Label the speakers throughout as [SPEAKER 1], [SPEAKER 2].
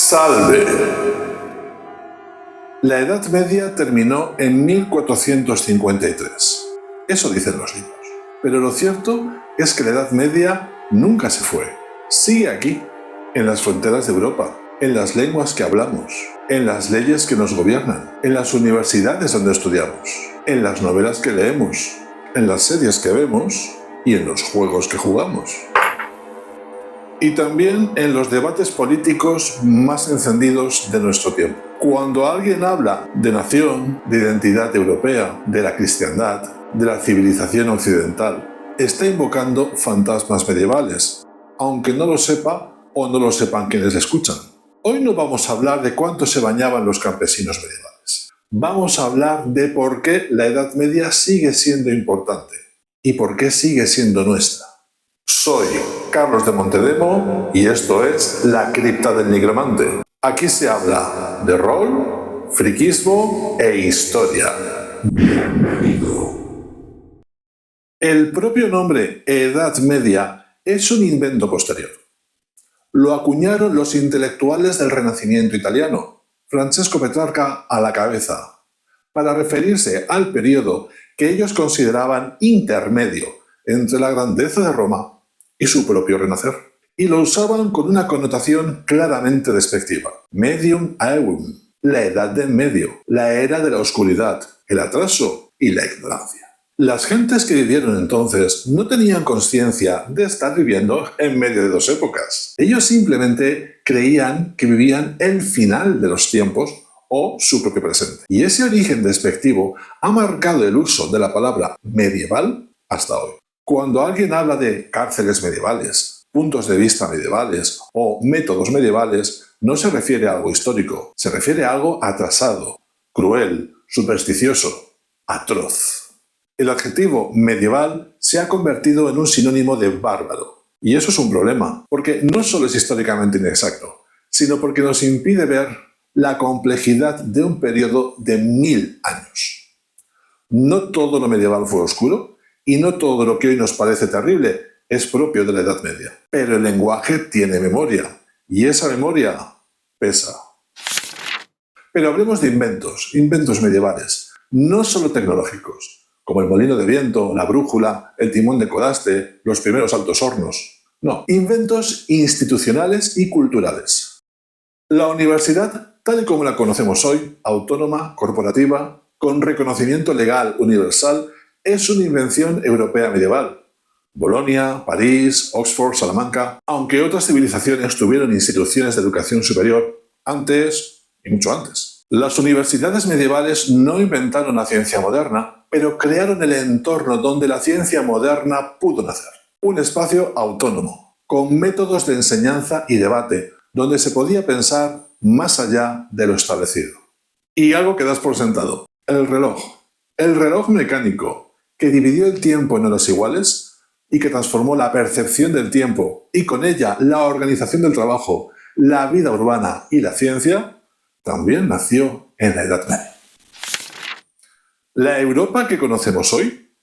[SPEAKER 1] Salve. La Edad Media terminó en 1453. Eso dicen los libros. Pero lo cierto es que la Edad Media nunca se fue. Sigue aquí, en las fronteras de Europa, en las lenguas que hablamos, en las leyes que nos gobiernan, en las universidades donde estudiamos, en las novelas que leemos, en las series que vemos y en los juegos que jugamos. Y también en los debates políticos más encendidos de nuestro tiempo. Cuando alguien habla de nación, de identidad europea, de la cristiandad, de la civilización occidental, está invocando fantasmas medievales, aunque no lo sepa o no lo sepan quienes le escuchan. Hoy no vamos a hablar de cuánto se bañaban los campesinos medievales. Vamos a hablar de por qué la Edad Media sigue siendo importante y por qué sigue siendo nuestra. Soy Carlos de Montedemo y esto es La Cripta del Nigromante. Aquí se habla de rol, friquismo e historia. Bienvenido. El propio nombre Edad Media es un invento posterior. Lo acuñaron los intelectuales del Renacimiento italiano, Francesco Petrarca a la cabeza, para referirse al periodo que ellos consideraban intermedio entre la grandeza de Roma y su propio renacer. Y lo usaban con una connotación claramente despectiva. Medium aeum, la edad de en medio, la era de la oscuridad, el atraso y la ignorancia. Las gentes que vivieron entonces no tenían conciencia de estar viviendo en medio de dos épocas. Ellos simplemente creían que vivían el final de los tiempos o su propio presente. Y ese origen despectivo ha marcado el uso de la palabra medieval hasta hoy. Cuando alguien habla de cárceles medievales, puntos de vista medievales o métodos medievales, no se refiere a algo histórico, se refiere a algo atrasado, cruel, supersticioso, atroz. El adjetivo medieval se ha convertido en un sinónimo de bárbaro. Y eso es un problema, porque no solo es históricamente inexacto, sino porque nos impide ver la complejidad de un periodo de 1000 años. No todo lo medieval fue oscuro, y no todo lo que hoy nos parece terrible es propio de la Edad Media. Pero el lenguaje tiene memoria, y esa memoria pesa. Pero hablemos de inventos medievales, no solo tecnológicos, como el molino de viento, la brújula, el timón de codaste, los primeros altos hornos. No, inventos institucionales y culturales. La universidad, tal y como la conocemos hoy, autónoma, corporativa, con reconocimiento legal universal, es una invención europea medieval. Bolonia, París, Oxford, Salamanca, aunque otras civilizaciones tuvieron instituciones de educación superior antes y mucho antes. Las universidades medievales no inventaron la ciencia moderna, pero crearon el entorno donde la ciencia moderna pudo nacer. Un espacio autónomo, con métodos de enseñanza y debate, donde se podía pensar más allá de lo establecido. Y algo que das por sentado, el reloj. El reloj mecánico, que dividió el tiempo en horas iguales y que transformó la percepción del tiempo y con ella la organización del trabajo, la vida urbana y la ciencia, también nació en la Edad Media. La Europa que conocemos hoy,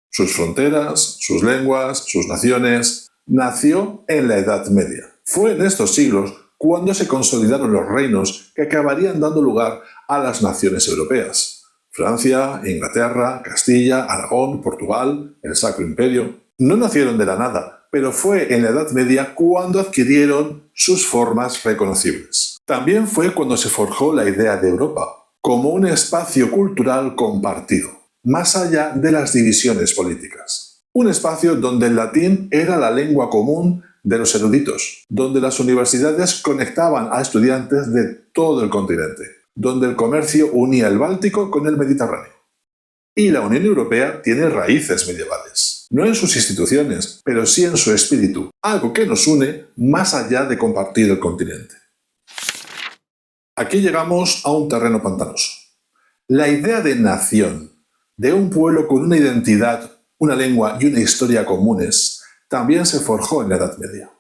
[SPEAKER 1] sus fronteras, sus lenguas, sus naciones, nació en la Edad Media. Fue en estos siglos cuando se consolidaron los reinos que acabarían dando lugar a las naciones europeas. Francia, Inglaterra, Castilla, Aragón, Portugal, el Sacro Imperio. No nacieron de la nada, pero fue en la Edad Media cuando adquirieron sus formas reconocibles. También fue cuando se forjó la idea de Europa, como un espacio cultural compartido, más allá de las divisiones políticas. Un espacio donde el latín era la lengua común de los eruditos, donde las universidades conectaban a estudiantes de todo el continente, donde el comercio unía el Báltico con el Mediterráneo. Y la Unión Europea tiene raíces medievales, no en sus instituciones, pero sí en su espíritu, algo que nos une más allá de compartir el continente. Aquí llegamos a un terreno pantanoso. La idea de nación, de un pueblo con una identidad, una lengua y una historia comunes, también se forjó en la Edad Media.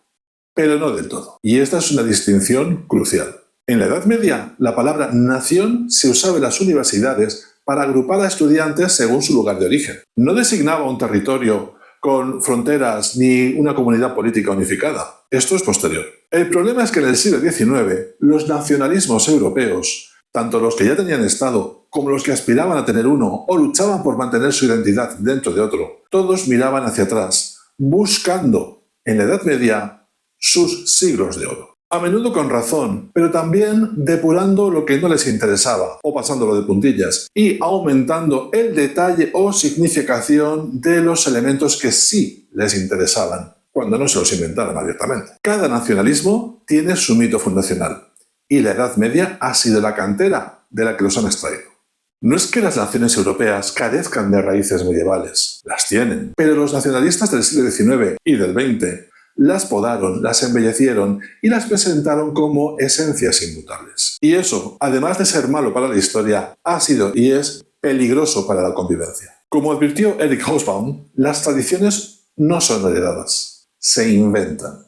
[SPEAKER 1] Pero no del todo. Y esta es una distinción crucial. En la Edad Media, la palabra nación se usaba en las universidades para agrupar a estudiantes según su lugar de origen. No designaba un territorio con fronteras ni una comunidad política unificada. Esto es posterior. El problema es que en el siglo XIX los nacionalismos europeos, tanto los que ya tenían Estado como los que aspiraban a tener uno o luchaban por mantener su identidad dentro de otro, todos miraban hacia atrás, buscando en la Edad Media sus siglos de oro. A menudo con razón, pero también depurando lo que no les interesaba o pasándolo de puntillas y aumentando el detalle o significación de los elementos que sí les interesaban, cuando no se los inventaran abiertamente. Cada nacionalismo tiene su mito fundacional y la Edad Media ha sido la cantera de la que los han extraído. No es que las naciones europeas carezcan de raíces medievales, las tienen, pero los nacionalistas del siglo XIX y del XX las podaron, las embellecieron y las presentaron como esencias inmutables. Y eso, además de ser malo para la historia, ha sido y es peligroso para la convivencia. Como advirtió Eric Hobsbawm, las tradiciones no son heredadas, se inventan.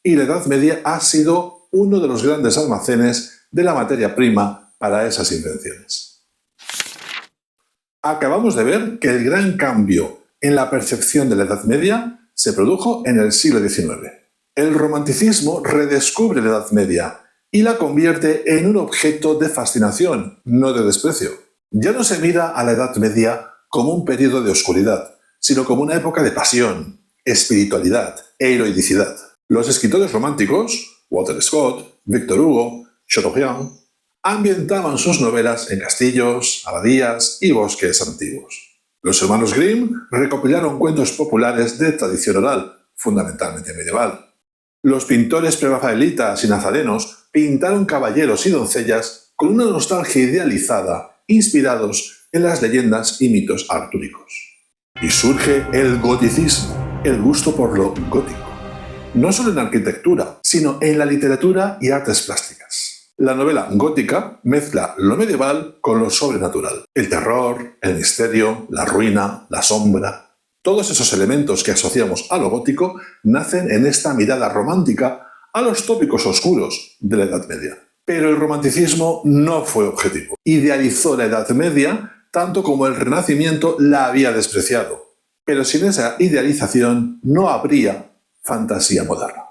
[SPEAKER 1] Y la Edad Media ha sido uno de los grandes almacenes de la materia prima para esas invenciones. Acabamos de ver que el gran cambio en la percepción de la Edad Media se produjo en el siglo XIX. El romanticismo redescubre la Edad Media y la convierte en un objeto de fascinación, no de desprecio. Ya no se mira a la Edad Media como un periodo de oscuridad, sino como una época de pasión, espiritualidad e heroicidad. Los escritores románticos, Walter Scott, Victor Hugo, Chateaubriand, ambientaban sus novelas en castillos, abadías y bosques antiguos. Los hermanos Grimm recopilaron cuentos populares de tradición oral, fundamentalmente medieval. Los pintores prerrafaelitas y nazarenos pintaron caballeros y doncellas con una nostalgia idealizada, inspirados en las leyendas y mitos artúricos. Y surge el goticismo, el gusto por lo gótico. No solo en arquitectura, sino en la literatura y artes plásticas. La novela gótica mezcla lo medieval con lo sobrenatural. El terror, el misterio, la ruina, la sombra. Todos esos elementos que asociamos a lo gótico nacen en esta mirada romántica a los tópicos oscuros de la Edad Media. Pero el romanticismo no fue objetivo. Idealizó la Edad Media tanto como el Renacimiento la había despreciado. Pero sin esa idealización no habría fantasía moderna.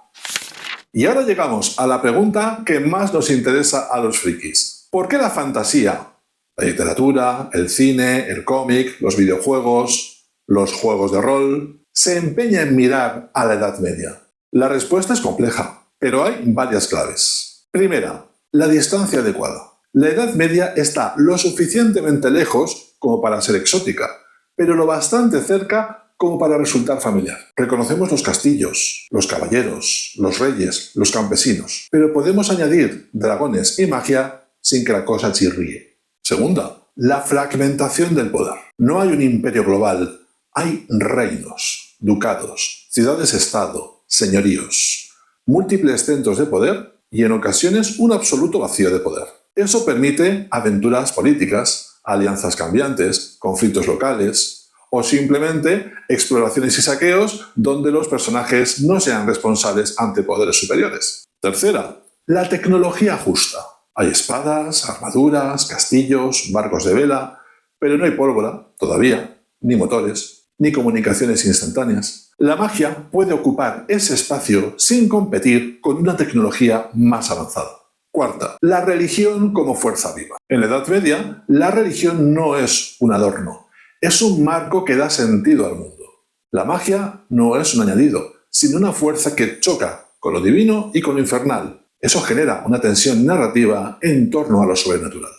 [SPEAKER 1] Y ahora llegamos a la pregunta que más nos interesa a los frikis. ¿Por qué la fantasía? La literatura, el cine, el cómic, los videojuegos, los juegos de rol, se empeña en mirar a la Edad Media. La respuesta es compleja, pero hay varias claves. Primera, la distancia adecuada. La Edad Media está lo suficientemente lejos como para ser exótica, pero lo bastante cerca como para resultar familiar. Reconocemos los castillos, los caballeros, los reyes, los campesinos, pero podemos añadir dragones y magia sin que la cosa chirríe. Segunda, la fragmentación del poder. No hay un imperio global, hay reinos, ducados, ciudades-estado, señoríos, múltiples centros de poder y en ocasiones un absoluto vacío de poder. Eso permite aventuras políticas, alianzas cambiantes, conflictos locales, o simplemente exploraciones y saqueos donde los personajes no sean responsables ante poderes superiores. Tercera, la tecnología justa. Hay espadas, armaduras, castillos, barcos de vela, pero no hay pólvora, todavía, ni motores, ni comunicaciones instantáneas. La magia puede ocupar ese espacio sin competir con una tecnología más avanzada. Cuarta, la religión como fuerza viva. En la Edad Media, la religión no es un adorno. Es un marco que da sentido al mundo. La magia no es un añadido, sino una fuerza que choca con lo divino y con lo infernal. Eso genera una tensión narrativa en torno a lo sobrenatural.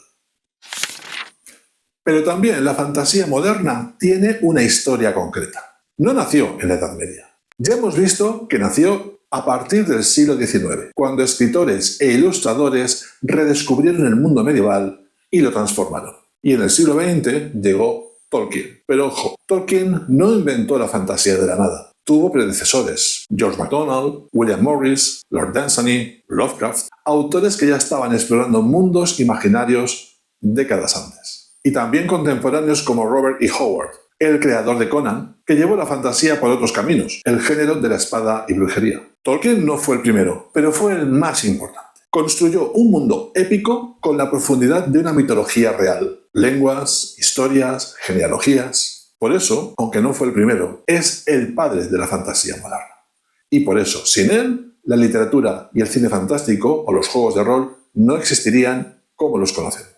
[SPEAKER 1] Pero también la fantasía moderna tiene una historia concreta. No nació en la Edad Media. Ya hemos visto que nació a partir del siglo XIX, cuando escritores e ilustradores redescubrieron el mundo medieval y lo transformaron. Y en el siglo XX llegó Tolkien. Pero ojo, Tolkien no inventó la fantasía de la nada. Tuvo predecesores, George MacDonald, William Morris, Lord Dunsany, Lovecraft, autores que ya estaban explorando mundos imaginarios décadas antes. Y también contemporáneos como Robert E. Howard, el creador de Conan, que llevó la fantasía por otros caminos, el género de la espada y brujería. Tolkien no fue el primero, pero fue el más importante. Construyó un mundo épico con la profundidad de una mitología real. Lenguas, historias, genealogías. Por eso, aunque no fue el primero, es el padre de la fantasía moderna. Y por eso, sin él, la literatura y el cine fantástico o los juegos de rol no existirían como los conocemos.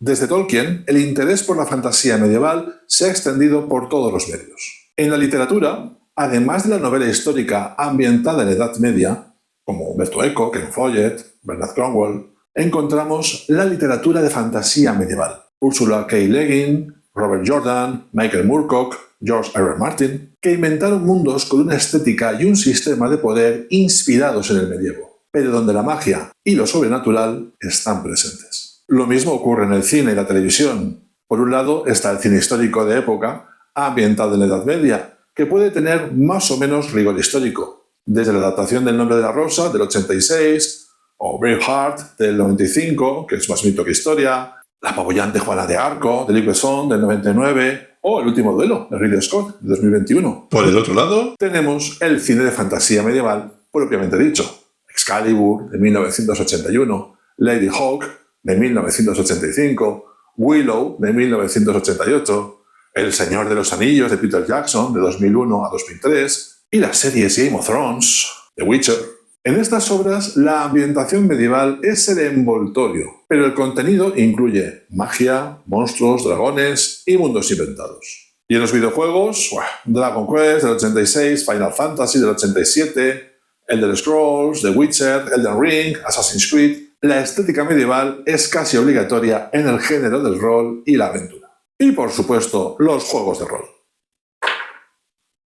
[SPEAKER 1] Desde Tolkien, el interés por la fantasía medieval se ha extendido por todos los medios. En la literatura, además de la novela histórica ambientada en la Edad Media, como Umberto Eco, Ken Follett, Bernard Cornwell, encontramos la literatura de fantasía medieval. Ursula K. Le Guin, Robert Jordan, Michael Moorcock, George R. R. Martin, que inventaron mundos con una estética y un sistema de poder inspirados en el medievo, pero donde la magia y lo sobrenatural están presentes. Lo mismo ocurre en el cine y la televisión. Por un lado está el cine histórico de época, ambientado en la Edad Media, que puede tener más o menos rigor histórico, desde la adaptación del Nombre de la Rosa del 86, o Braveheart del 95, que es más mito que historia, La apabullante Juana de Arco de Luc Besson del 99, o El último duelo de Ridley Scott de 2021. Por el otro lado, tenemos el cine de fantasía medieval propiamente dicho. Excalibur de 1981, Lady Hawk de 1985, Willow de 1988, El Señor de los Anillos de Peter Jackson de 2001 a 2003 y las series Game of Thrones, The Witcher. En estas obras, la ambientación medieval es el envoltorio, pero el contenido incluye magia, monstruos, dragones y mundos inventados. Y en los videojuegos, Dragon Quest del 86, Final Fantasy del 87, Elder Scrolls, The Witcher, Elden Ring, Assassin's Creed, la estética medieval es casi obligatoria en el género del rol y la aventura. Y por supuesto, los juegos de rol.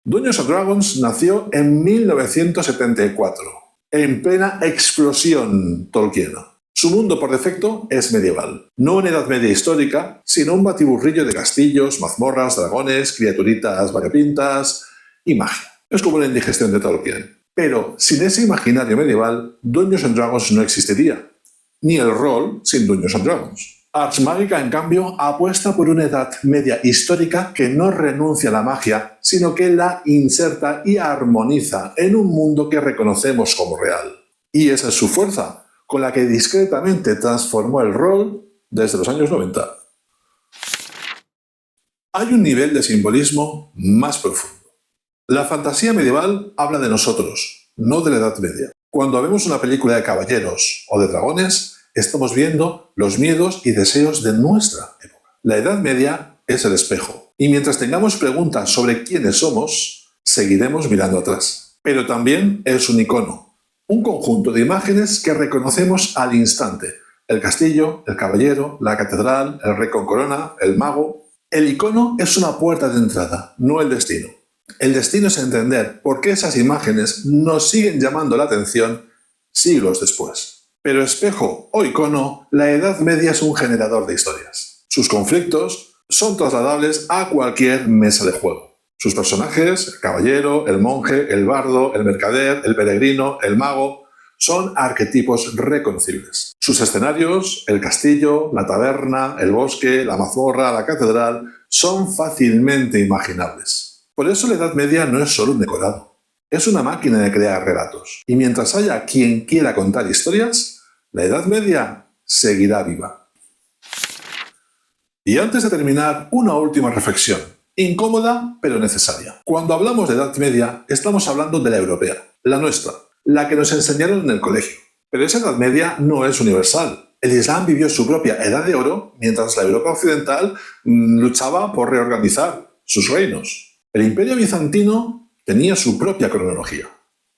[SPEAKER 1] Dungeons & Dragons nació en 1974. En plena explosión tolkiena. Su mundo por defecto es medieval. No una edad media histórica, sino un batiburrillo de castillos, mazmorras, dragones, criaturitas variopintas y magia. Es como una indigestión de Tolkien. Pero sin ese imaginario medieval, Dungeons & Dragons no existiría. Ni el rol sin Dungeons & Dragons. Ars Magica, en cambio, apuesta por una edad media histórica que no renuncia a la magia, sino que la inserta y armoniza en un mundo que reconocemos como real. Y esa es su fuerza, con la que discretamente transformó el rol desde los años 90. Hay un nivel de simbolismo más profundo. La fantasía medieval habla de nosotros, no de la Edad Media. Cuando vemos una película de caballeros o de dragones, estamos viendo los miedos y deseos de nuestra época. La Edad Media es el espejo, y mientras tengamos preguntas sobre quiénes somos, seguiremos mirando atrás. Pero también es un icono, un conjunto de imágenes que reconocemos al instante. El castillo, el caballero, la catedral, el rey con corona, el mago. El icono es una puerta de entrada, no el destino. El destino es entender por qué esas imágenes nos siguen llamando la atención siglos después. Pero espejo o icono, la Edad Media es un generador de historias. Sus conflictos son trasladables a cualquier mesa de juego. Sus personajes, el caballero, el monje, el bardo, el mercader, el peregrino, el mago, son arquetipos reconocibles. Sus escenarios, el castillo, la taberna, el bosque, la mazmorra, la catedral, son fácilmente imaginables. Por eso la Edad Media no es solo un decorado. Es una máquina de crear relatos. Y mientras haya quien quiera contar historias, la Edad Media seguirá viva. Y antes de terminar, una última reflexión. Incómoda, pero necesaria. Cuando hablamos de Edad Media, estamos hablando de la europea, la nuestra, la que nos enseñaron en el colegio. Pero esa Edad Media no es universal. El Islam vivió su propia Edad de Oro, mientras la Europa occidental luchaba por reorganizar sus reinos. El Imperio Bizantino tenía su propia cronología.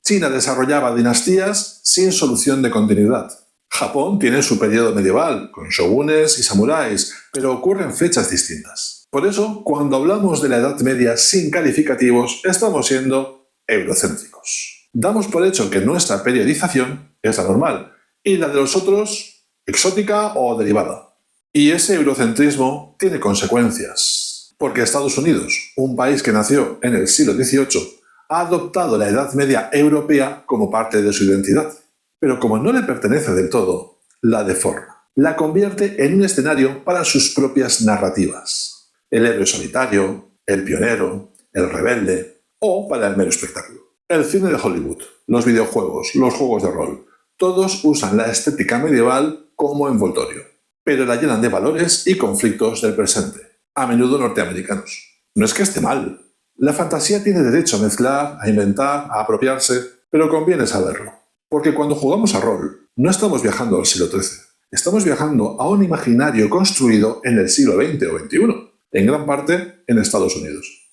[SPEAKER 1] China desarrollaba dinastías sin solución de continuidad. Japón tiene su periodo medieval, con shogunes y samuráis, pero ocurre en fechas distintas. Por eso, cuando hablamos de la Edad Media sin calificativos, estamos siendo eurocéntricos. Damos por hecho que nuestra periodización es la normal, y la de los otros, exótica o derivada. Y ese eurocentrismo tiene consecuencias. Porque Estados Unidos, un país que nació en el siglo XVIII, ha adoptado la Edad Media europea como parte de su identidad. Pero como no le pertenece del todo, la deforma. La convierte en un escenario para sus propias narrativas. El héroe solitario, el pionero, el rebelde o para el mero espectáculo. El cine de Hollywood, los videojuegos, los juegos de rol, todos usan la estética medieval como envoltorio, pero la llenan de valores y conflictos del presente, a menudo norteamericanos. No es que esté mal. La fantasía tiene derecho a mezclar, a inventar, a apropiarse, pero conviene saberlo. Porque cuando jugamos a rol, no estamos viajando al siglo XIII. Estamos viajando a un imaginario construido en el siglo XX o XXI, en gran parte en Estados Unidos.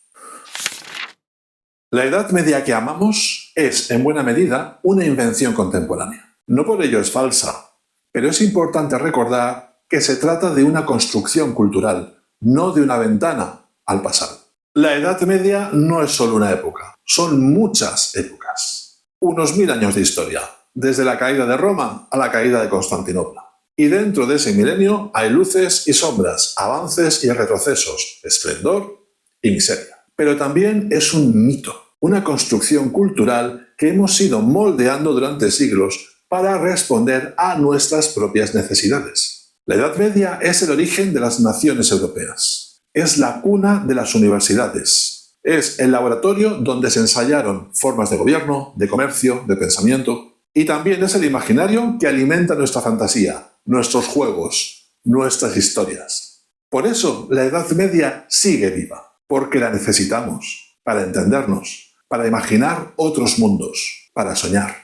[SPEAKER 1] La Edad Media que amamos es, en buena medida, una invención contemporánea. No por ello es falsa, pero es importante recordar que se trata de una construcción cultural, no de una ventana al pasado. La Edad Media no es solo una época, son muchas épocas. Unos 1000 años de historia, desde la caída de Roma a la caída de Constantinopla. Y dentro de ese milenio hay luces y sombras, avances y retrocesos, esplendor y miseria. Pero también es un mito, una construcción cultural que hemos ido moldeando durante siglos para responder a nuestras propias necesidades. La Edad Media es el origen de las naciones europeas. Es la cuna de las universidades. Es el laboratorio donde se ensayaron formas de gobierno, de comercio, de pensamiento. Y también es el imaginario que alimenta nuestra fantasía, nuestros juegos, nuestras historias. Por eso la Edad Media sigue viva, porque la necesitamos para entendernos, para imaginar otros mundos, para soñar.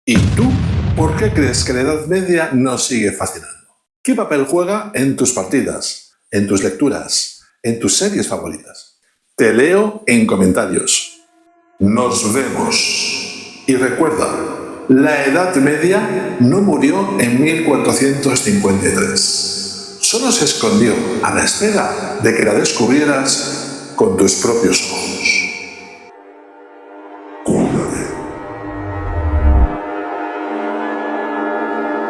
[SPEAKER 1] ¿Y tú por qué crees que la Edad Media nos sigue fascinando? ¿Qué papel juega en tus partidas, en tus lecturas, en tus series favoritas? Te leo en comentarios. Nos vemos. Y recuerda, la Edad Media no murió en 1453. Solo se escondió a la espera de que la descubrieras con tus propios ojos.